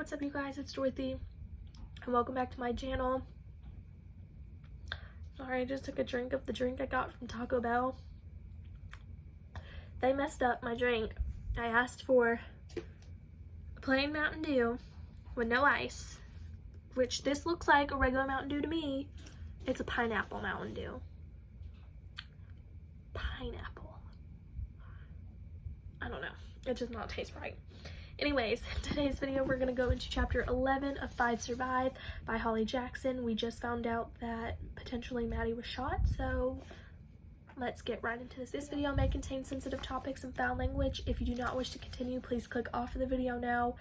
What's up, you guys? It's Dorothy and welcome back to my channel. Sorry, I just took a drink of the drink I got from Taco Bell. They messed up my drink. I asked for a plain Mountain Dew with no ice, which this looks like a regular Mountain Dew to me. It's a pineapple Mountain Dew. Pineapple. I don't know. It does not taste right. Anyways, today's video we're going to go into chapter 11 of 5 Survive by Holly Jackson. We just found out that potentially Maddie was shot, so let's get right into this. This video may contain sensitive topics and foul language. If you do not wish to continue, please click off of the video now.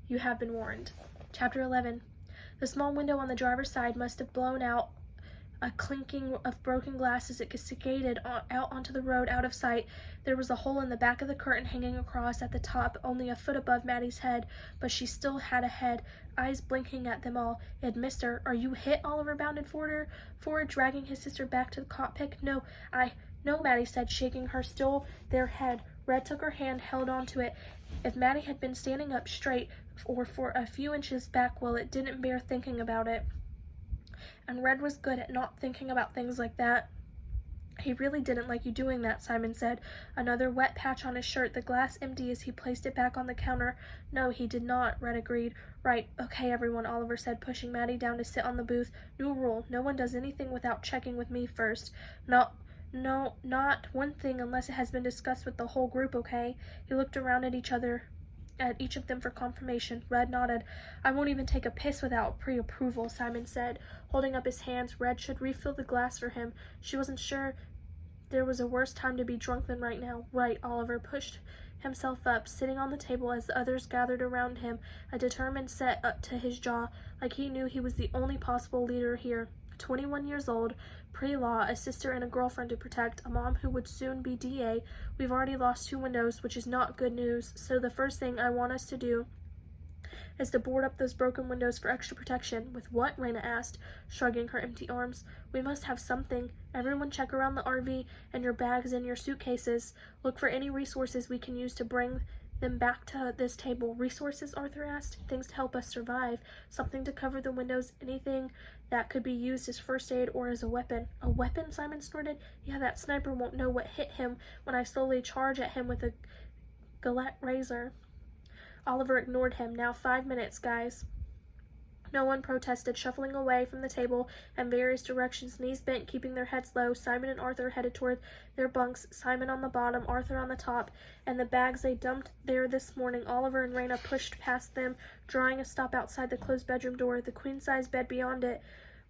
You have been warned. Chapter 11. The small window on the driver's side must have blown out. A clinking of broken glass as it cascaded out onto the road out of sight. There was a hole in the back of the curtain hanging across at the top, only a foot above Maddie's head, but she still had a head, eyes blinking at them all. It had missed her. "Are you hit?" Oliver bounded forward, dragging his sister back to the cockpit. No, Maddie said, shaking her still their head. Red took her hand, held onto it. If Maddie had been standing up straight or for a few inches back, well, it didn't bear thinking about it. And Red was good at not thinking about things like that. "He really didn't like you doing that," Simon said, another wet patch on his shirt, the glass empty as he placed it back on the counter. "No, he did not," Red agreed. "Right, okay, everyone," Oliver said, pushing Maddie down to sit on the booth. "New rule, no one does anything without checking with me first. No, not one thing unless it has been discussed with the whole group, okay?" He looked around at each of them for confirmation. Red nodded. "I won't even take a piss without pre-approval," Simon said, holding up his hands. Red should refill the glass for him. She wasn't sure there was a worse time to be drunk than right now. "Right," Oliver pushed himself up, sitting on the table as the others gathered around him, a determined set up to his jaw, like he knew he was the only possible leader here. 21 years old, pre-law, a sister and a girlfriend to protect, a mom who would soon be DA. We've already lost 2 windows, which is not good news, so the first thing I want us to do is to board up those broken windows for extra protection." "With what?" Raina asked, shrugging her empty arms. "We must have something. Everyone check around the RV and your bags and your suitcases. Look for any resources we can use to bring them back to this table." "Resources?" Arthur asked. "Things to help us survive. Something to cover the windows, anything that could be used as first aid or as a weapon." "A weapon?" Simon snorted. "Yeah, that sniper won't know what hit him when I slowly charge at him with a galette razor." Oliver ignored him. "Now 5 minutes, guys." No one protested, shuffling away from the table in various directions, knees bent, keeping their heads low. Simon and Arthur headed toward their bunks, Simon on the bottom, Arthur on the top, and the bags they dumped there this morning. Oliver and Raina pushed past them, drawing a stop outside the closed bedroom door, the queen-size bed beyond it,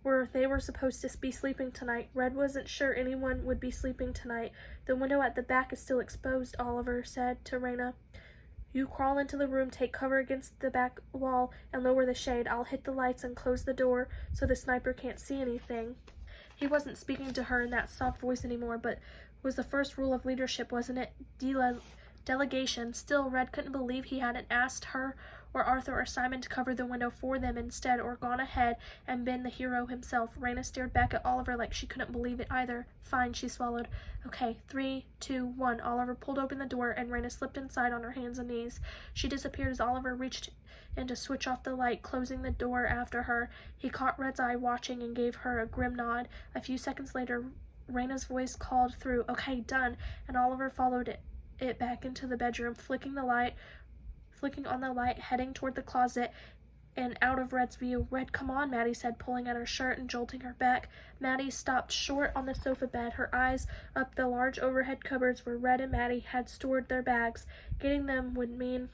where they were supposed to be sleeping tonight. Red wasn't sure anyone would be sleeping tonight. "The window at the back is still exposed," Oliver said to Raina. "You crawl into the room, take cover against the back wall, and lower the shade. I'll hit the lights and close the door so the sniper can't see anything." He wasn't speaking to her in that soft voice anymore, but was the first rule of leadership, wasn't it? Delegation. Still, Red couldn't believe he hadn't asked her or Arthur or Simon to cover the window for them instead, or gone ahead and been the hero himself. Raina stared back at Oliver like she couldn't believe it either. "Fine," she swallowed. "Okay, 3, 2, 1. Oliver pulled open the door and Raina slipped inside on her hands and knees. She disappeared as Oliver reached in to switch off the light, closing the door after her. He caught Red's eye watching and gave her a grim nod. A few seconds later, Raina's voice called through, "Okay, done," and Oliver followed it back into the bedroom, flicking on the light, heading toward the closet and out of Red's view. "Red, come on," Maddie said, pulling at her shirt and jolting her back. Maddie stopped short on the sofa bed, her eyes up the large overhead cupboards where Red and Maddie had stored their bags. Getting them would mean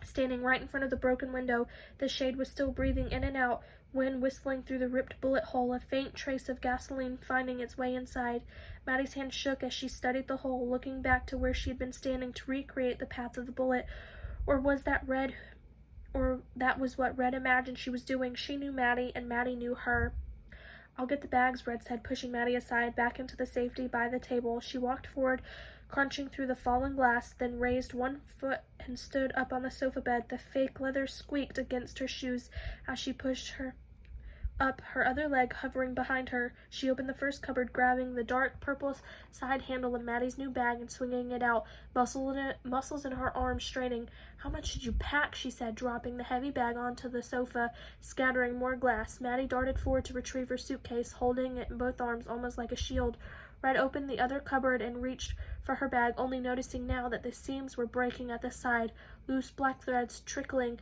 standing right in front of the broken window. The shade was still breathing in and out, wind whistling through the ripped bullet hole, a faint trace of gasoline finding its way inside. Maddie's hand shook as she studied the hole, looking back to where she had been standing to recreate the path of the bullet. Or that was what Red imagined she was doing. She knew Maddie, and Maddie knew her. "I'll get the bags," Red said, pushing Maddie aside, back into the safety by the table. She walked forward, crunching through the fallen glass, then raised one foot and stood up on the sofa bed. The fake leather squeaked against her shoes as she pushed her up her other leg, hovering behind her. She opened the first cupboard, grabbing the dark purple side handle of Maddie's new bag and swinging it out, muscles in her arms straining. "How much did you pack?" she said, dropping the heavy bag onto the sofa, scattering more glass. Maddie darted forward to retrieve her suitcase, holding it in both arms almost like a shield. Red opened the other cupboard and reached for her bag, only noticing now that the seams were breaking at the side, loose black threads tickling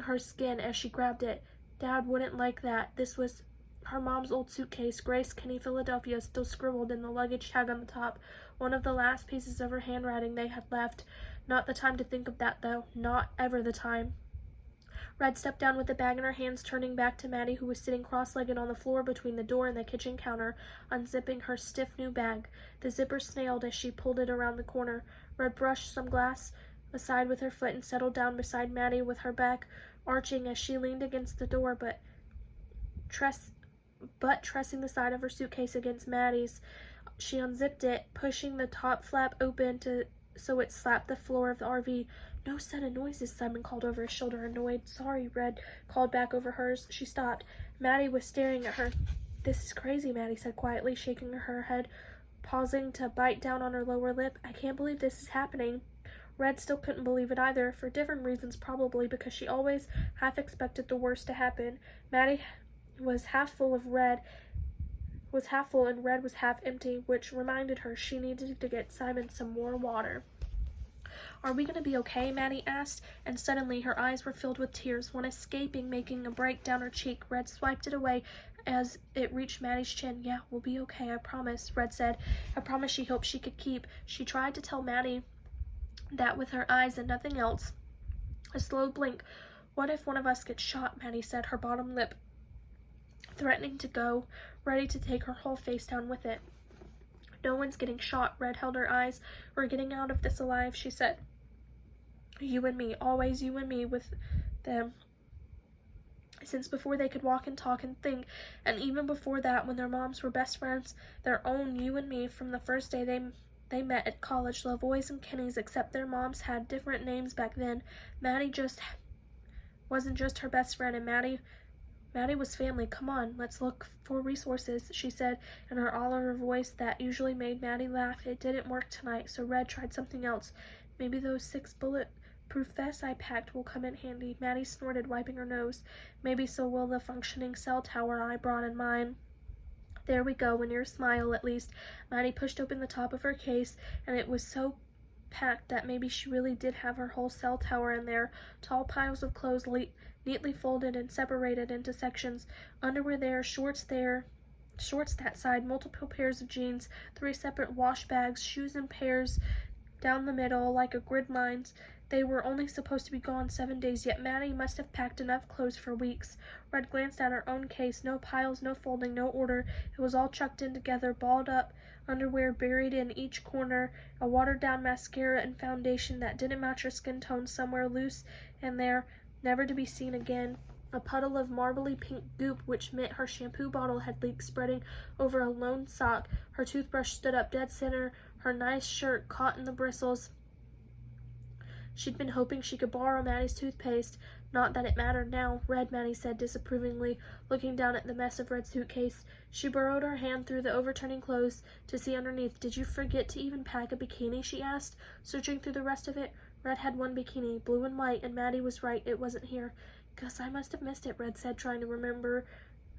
her skin as she grabbed it. Dad wouldn't like that. This was her mom's old suitcase, Grace Kinney, Philadelphia, still scribbled in the luggage tag on the top, one of the last pieces of her handwriting they had left. Not the time to think of that, though. Not ever the time. Red stepped down with the bag in her hands, turning back to Maddie, who was sitting cross-legged on the floor between the door and the kitchen counter, unzipping her stiff new bag. The zipper snailed as she pulled it around the corner. Red brushed some glass aside with her foot and settled down beside Maddie with her back arching as she leaned against the door, but tressing the side of her suitcase against Maddie's. She unzipped it, pushing the top flap open so it slapped the floor of the RV. "No sudden noises," Simon called over his shoulder, annoyed. "Sorry," Red called back over hers. She stopped. Maddie was staring at her. "This is crazy," Maddie said quietly, shaking her head, pausing to bite down on her lower lip. "I can't believe this is happening." Red still couldn't believe it either, for different reasons probably, because she always half expected the worst to happen. Maddie was half full and Red was half empty, which reminded her she needed to get Simon some more water. "Are we going to be okay?" Maddie asked, and suddenly her eyes were filled with tears, one escaping, making a break down her cheek. Red swiped it away as it reached Maddie's chin. "Yeah, we'll be okay, I promise," Red said. A promise she hoped she could keep. She tried to tell Maddie that with her eyes and nothing else. A slow blink. "What if one of us gets shot?" Maddie said, her bottom lip threatening to go, ready to take her whole face down with it. "No one's getting shot." Red held her eyes. "We're getting out of this alive," she said. "You and me, always you and me with them. Since before they could walk and talk and think, and even before that, when their moms were best friends, their own you and me, from the first day they met at college, Lavoys and Kenneys, except their moms had different names back then. Maddie wasn't just her best friend, and Maddie was family. Come on, let's look for resources," she said in her all-over voice that usually made Maddie laugh. It didn't work tonight, so Red tried something else. "Maybe those 6 bulletproof vests I packed will come in handy." Maddie snorted, wiping her nose. "Maybe so will the functioning cell tower I brought in mine." "There we go, and your smile, at least." Maddie pushed open the top of her case, and it was so packed that maybe she really did have her whole cell tower in there. Tall piles of clothes neatly folded and separated into sections. Underwear there, shorts that side, multiple pairs of jeans, 3 separate wash bags, shoes in pairs down the middle like a grid lines. They were only supposed to be gone 7 days, yet Maddie must have packed enough clothes for weeks. Red glanced at her own case. No piles, no folding, no order. It was all chucked in together, balled up, underwear buried in each corner, a watered-down mascara and foundation that didn't match her skin tone somewhere loose in there, never to be seen again. A puddle of marbly pink goop, which meant her shampoo bottle had leaked, spreading over a lone sock. Her toothbrush stood up dead center, her nice shirt caught in the bristles. She'd been hoping she could borrow Maddie's toothpaste. Not that it mattered now. "Red," Maddie said disapprovingly, looking down at the mess of Red's suitcase. She burrowed her hand through the overturning clothes to see underneath. "Did you forget to even pack a bikini?" she asked, searching through the rest of it. Red had one bikini, blue and white, and Maddie was right, it wasn't here. "Guess I must have missed it," Red said, trying to remember,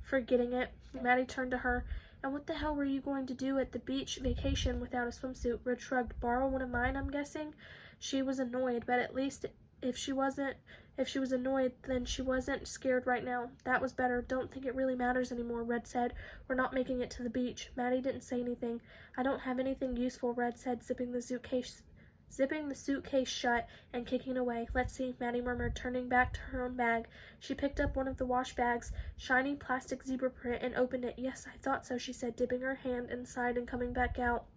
forgetting it. Maddie turned to her. "And what the hell were you going to do at the beach vacation without a swimsuit?" Red shrugged. "Borrow one of mine, I'm guessing?" She was annoyed, but at least if she was annoyed, then she wasn't scared right now. That was better. "Don't think it really matters anymore," Red said. "We're not making it to the beach." Maddie didn't say anything. "I don't have anything useful," Red said, zipping the suitcase shut and kicking away. "Let's see," Maddie murmured, turning back to her own bag. She picked up one of the wash bags, shiny plastic zebra print, and opened it. "Yes, I thought so," she said, dipping her hand inside and coming back out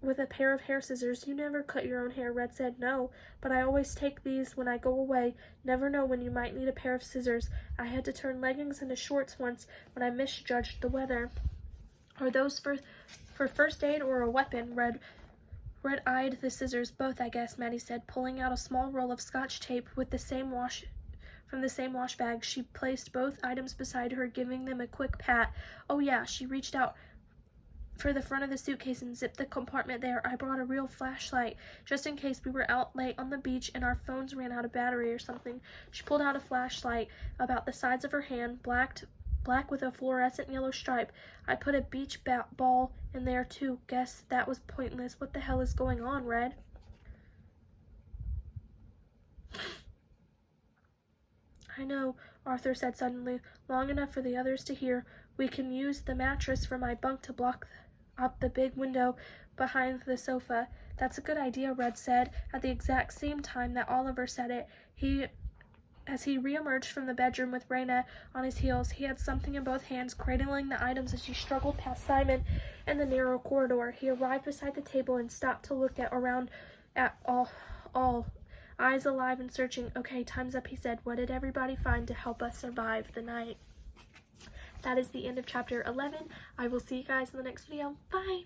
with a pair of hair scissors. "You never cut your own hair," Red said. "No, but I always take these when I go away. Never know when you might need a pair of scissors. I had to turn leggings into shorts once when I misjudged the weather." "Are those for first aid or a weapon?" Red eyed the scissors. "Both, I guess," Maddie said, pulling out a small roll of Scotch tape with the same from the same wash bag. She placed both items beside her, giving them a quick pat. Oh yeah, she reached out for the front of the suitcase and zipped the compartment there. I brought a real flashlight, just in case we were out late on the beach and our phones ran out of battery or something. She pulled out a flashlight about the size of her hand, black with a fluorescent yellow stripe. I put a beach ball in there too. Guess that was pointless. What the hell is going on, Red? I know, Arthur said suddenly, long enough for the others to hear. We can use the mattress from my bunk to block up the big window behind the sofa. That's a good idea, Red said, at the exact same time that Oliver said it. As he reemerged from the bedroom with Raina on his heels, he had something in both hands, cradling the items as he struggled past Simon in the narrow corridor. He arrived beside the table and stopped to look around at all, eyes alive and searching. Okay, time's up, he said. What did everybody find to help us survive the night? That is the end of chapter 11. I will see you guys in the next video. Bye!